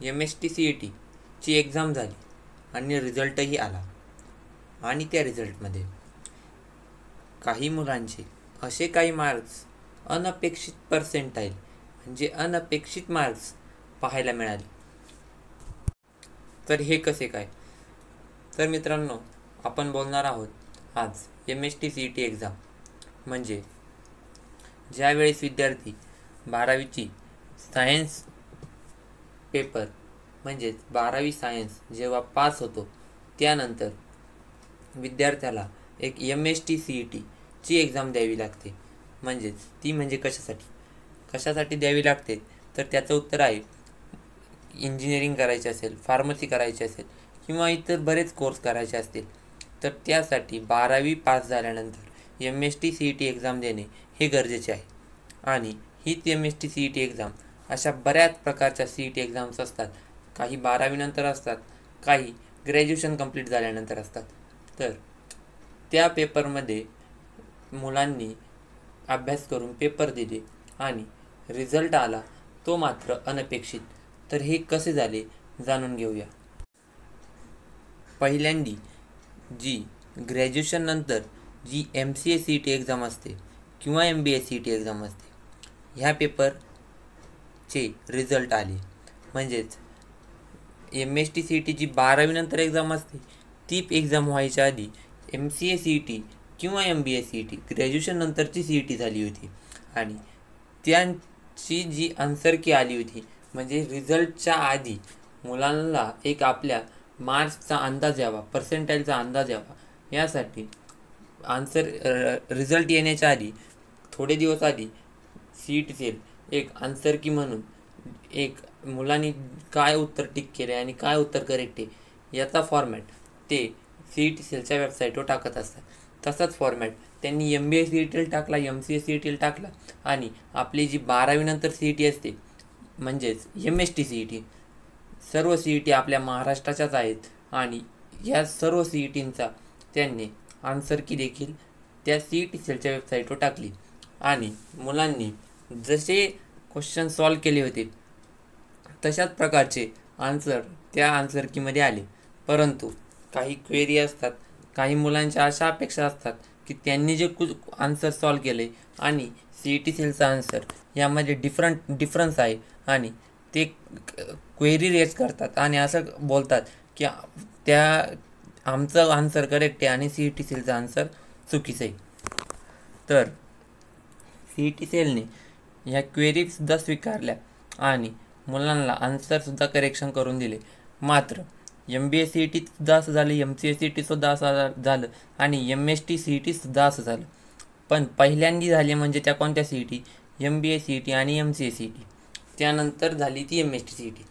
MST CETची exam झाली आणि रिझल्टही आला आणि त्या रिझल्टमध्ये काही मुलांचे असे काही मार्क्स अनपेक्षित पर्सेंटाईल म्हणजे अनपेक्षित मार्क्स पाहायला मिळाले. तर हे कसे काय? तर मित्रांनो, आपण बोलणार आहोत आज MST CET एक्झाम म्हणजे ज्यावेळेस विद्यार्थी 12वीची सायन्स पेपर म्हणजेच 12वी सायन्स जेव्हा पास होतो त्यानंतर विद्यार्थ्याला एक MST CETची एक्झाम द्यावी लागते. म्हणजेच ती म्हणजे कशासाठी द्यावी लागते? तर त्याचं उत्तर आहे इंजिनिअरिंग करायचे असेल, फार्मसी करायची असेल किंवा इतर बरेच कोर्स करायचे असतील तर त्यासाठी 12वी पास झाल्यानंतर MST CET एक्झाम देणे हे गरजेचे आहे. आणि हीच MST CET एक्झाम अशा बऱ्याच प्रकारच्या CET एक्झाम्स असतात. काही 12वीनंतर असतात, काही ग्रॅज्युएशन कंप्लीट झाल्यानंतर असतात. तर त्या पेपरमध्ये मुलांनी अभ्यास करून पेपर दिले आणि रिझल्ट आला तो मात्र अनपेक्षित. तर हे कसे झाले जाणून घेऊया. पहिल्यांदी जी ग्रॅज्युएशन नंतर जी MCA CET एक्झाम असते किंवा MBA CET एक्झाम असते ह्या पेपरचे रिझल्ट आले. म्हणजेच MST CET जी 12वीनंतर एक्झाम असते ती एक्झाम व्हायच्या आधी MCA CET किंवा MBA CET ग्रॅज्युएशन नंतरची CET झाली होती आणि त्यांची जी आन्सर की आली होती म्हणजे रिझल्टच्या आधी मुलांना एक आपल्या मार्क्सचा अंदाज यावा, पर्सेंटाईलचा अंदाज यावा यासाठी रिझल्ट येण्याच्या आधी थोडे दिवस आधी CET सेल एक आन्सर की म्हणून एक मुलांनी काय उत्तर टिक केले आणि काय उत्तर करेक्ट आहे याचा फॉर्मॅट ते CET सेलच्या वेबसाईटवर टाकत असतात. तसाच फॉर्मॅट त्यांनी MBA CET टाकला, MCA CET टाकला आणि आपली जी 12वीनंतर CET असते म्हणजेच MST CET, सर्व CET आपल्या महाराष्ट्राच्याच आहेत आणि या सर्व CETंचा त्यांनी आन्सर की देखील त्या CET सेलच्या वेबसाईटवर टाकली आणि मुलांनी जसे क्वेश्चन सॉल्व केले होते तशाच प्रकारचे आन्सर त्या आन्सर कीमध्ये आले. परंतु काही क्वेरी असतात, काही मुलांच्या अशा अपेक्षा असतात की त्यांनी जे आन्सर सॉल्व केले आणि CET सेलचा आन्सर यामध्ये डिफरन्स आहे आणि ते क्वेरी रेज करतात आणि असं बोलतात की आमचं आन्सर करेक्ट आहे आणि CET सेलचा आन्सर चुकीचं आहे. तर CET सेलने ह्या क्वेरीसुद्धा स्वीकारल्या आणि मुलांना आन्सरसुद्धा करेक्शन करून दिले. मात्र MBA CETसुद्धा असं झालं, MCA CETसुद्धा असं झालं आणि MST CETसुद्धा असं झालं. पण पहिल्यांदी झाले म्हणजे त्या कोणत्या CET? MBA CET आणि MCA CET. त्यानंतर झाली ती MST CET.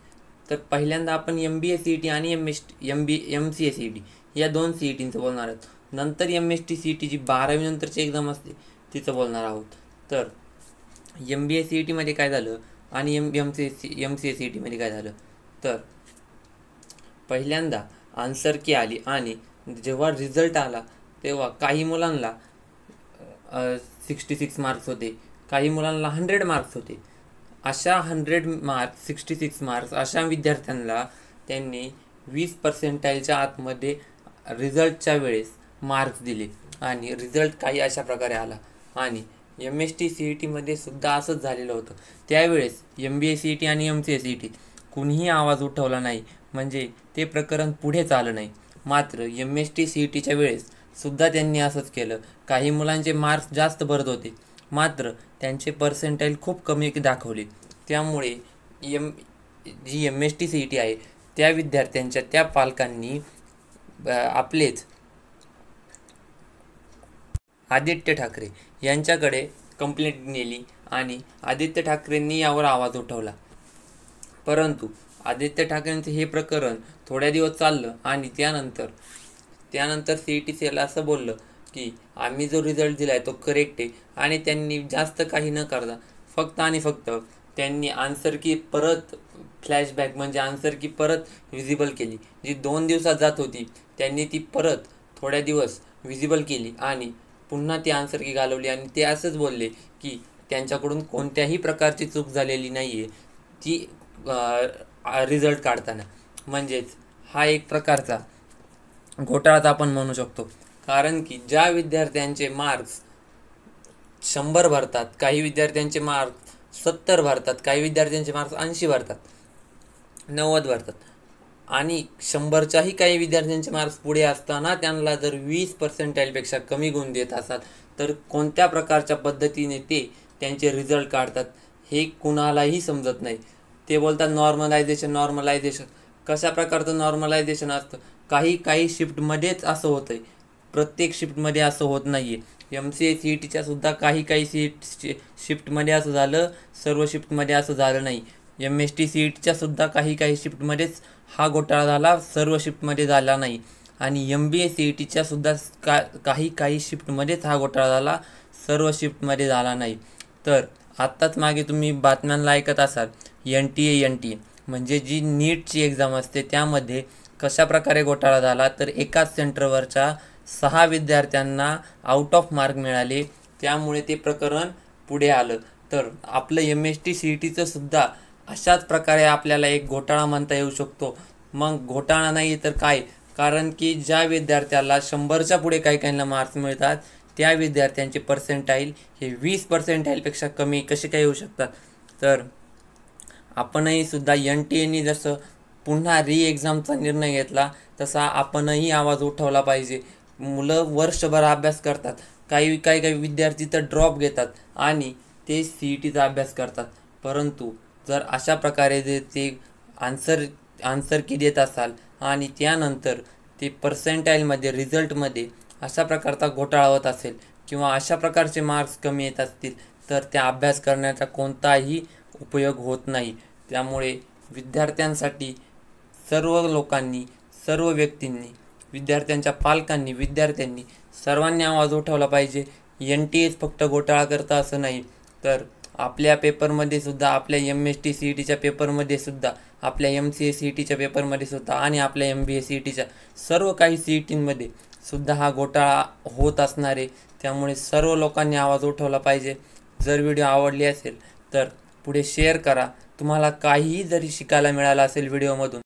तर पहिल्यांदा आपण MBA CET आणि MCA CET या दोन CETंचं बोलणार आहोत. नंतर MST CET जी 12वीनंतरची एक्झाम असते तिचं बोलणार आहोत. तर MBA CETमध्ये काय झालं आणि MCA CETमध्ये काय झालं? तर पहिल्यांदा आन्सर की आली आणि जेव्हा रिझल्ट आला तेव्हा काही मुलांना 66 मार्क्स होते, काही मुलांना 100 मार्क्स होते. अशा 100 मार्क्स, 66 मार्क्स अशा विद्यार्थ्यांना त्यांनी 20% आतमध्ये रिझल्टच्या वेळेस मार्क्स दिले आणि रिझल्ट काही अशा प्रकारे आला. आणि MST CETमध्ये सुद्धा असंच झालेलं होतं. त्यावेळेस MBA CET आणि MCA CET कुणीही आवाज उठवला नाही, म्हणजे ते प्रकरण पुढे चाललं नाही. मात्र MST CETच्या वेळेस सुद्धा त्यांनी असंच केलं. काही मुलांचे मार्क्स जास्त भरत होते मात्र त्यांचे पर्सेंटाईल खूप कमी दाखवले. त्यामुळे जी MST CET आहे त्या विद्यार्थ्यांच्या त्या पालकांनी आपलेच आदित्य ठाकरे यांच्याकडे कंप्लेंट नेली आणि आदित्य ठाकरेंनी यावर आवाज उठवला. परंतु आदित्य ठाकरेंचं हे प्रकरण थोड्या दिवस चाललं आणि त्यानंतर CET सेल असं बोललं की आम्ही जो रिझल्ट दिला आहे तो करेक्ट आहे आणि त्यांनी जास्त काही न करता फक्त आणि फक्त त्यांनी आन्सर की परत फ्लॅशबॅक म्हणजे आन्सर की परत विजिबल केली. जी 2 दिवसात जात होती त्यांनी ती परत थोड्या दिवस विजिबल केली आणि पुन्हा ती आन्सर की घालवली आणि ते असंच बोलले की त्यांच्याकडून कोणत्याही प्रकारची चूक झालेली नाही आहे. ती रिझल्ट काढताना. म्हणजेच हा एक प्रकारचा घोटाळाच आपण म्हणू शकतो. कारण की ज्या विद्यार्थ्यांचे मार्क्स 100 भरतात, काही विद्यार्थ्यांचे मार्क्स 70 भरतात, काही विद्यार्थ्यांचे मार्क्स 80 भरतात, 90 भरतात आणि 100च्याही काही विद्यार्थ्यांचे मार्क्स पुढे असताना त्यांना जर 20% कमी गुण देत असाल तर कोणत्या प्रकारच्या पद्धतीने ते त्यांचे रिझल्ट काढतात हे कुणालाही समजत नाही. ते बोलतात नॉर्मलायझेशन. कशा प्रकारचं नॉर्मलायझेशन असतं? काही शिफ्टमध्येच असं होतं आहे, प्रत्येक शिफ्टमध्ये असं होत नाही आहे. MCA CETच्या सुद्धा काही शिफ्टमध्ये असं झालं, सर्व शिफ्टमध्ये असं झालं नाही. MST CETच्या सुद्धा काही शिफ्टमध्येच हा घोटाळा झाला, सर्व शिफ्टमध्ये झाला नाही. आणि MBA CETच्या सुद्धा काही शिफ्टमध्येच हा घोटाळा झाला, सर्व शिफ्टमध्ये झाला नाही. तर आत्ताच मागे तुम्ही बातम्यांना ऐकत असाल NTA म्हणजे जी नीटची एक्झाम असते त्यामध्ये कशा प्रकारे घोटाळा झाला. तर एकाच सेंटरवरच्या 6 विद्यार्थ्यांना आउट ऑफ मार्क मिळाले, त्यामुळे ते प्रकरण पुढे आलं. तर आपलं MST CETचं सुद्धा अशाच प्रकारे आपल्याला एक घोटाळा म्हणता येऊ शकतो. मग घोटाळा नाही तर काय? कारण की ज्या विद्यार्थ्याला 100च्या पुढे काहींना मार्क्स मिळतात त्या विद्यार्थ्यांचे पर्सेंटाईल हे 20%पेक्षा कमी कसे काय येऊ शकतात. तर आपणही सुद्धा NTAने जसं पुन्हा एक्झामचा निर्णय घेतला तसा आपणही आवाज उठवला पाहिजे. मुलं वर्षभर अभ्यास करतात, काही विद्यार्थी तर ड्रॉप घेतात आणि ते CETचा अभ्यास करतात. परंतु जर अशा प्रकारे ते आन्सर की देत असाल आणि त्यानंतर ते पर्सेंटाईलमध्ये रिझल्टमध्ये अशा प्रकारचा घोटाळा होत असेल किंवा अशा प्रकारचे मार्क्स कमी येत असतील तर त्या अभ्यास करण्याचा कोणताही उपयोग होत नाही. त्यामुळे विद्यार्थ्यांसाठी सर्व लोकांनी, सर्व व्यक्तींनी, विद्यार्थ्यांच्या पालकांनी, विद्यार्थ्यांनी सर्वांनी आवाज उठवला पाहिजे. NTAच फक्त घोटाळा करता असं नाही, तर आपल्या पेपरमध्ये सुद्धा, आपल्या MST CETच्या पेपरमध्ये सुद्धा, आपल्या MCA CETच्या पेपरमध्ये सुद्धा आणि आपल्या MBA CETच्या सर्व काही CETमध्ये सुद्धा हा घोटाळा होत असणार आहे. त्यामुळे सर्व लोकांनी आवाज उठवला पाहिजे. जर व्हिडिओ आवडली असेल तर पुढे शेअर करा. तुम्हाला काहीही जरी शिकायला मिळालं असेल व्हिडिओमधून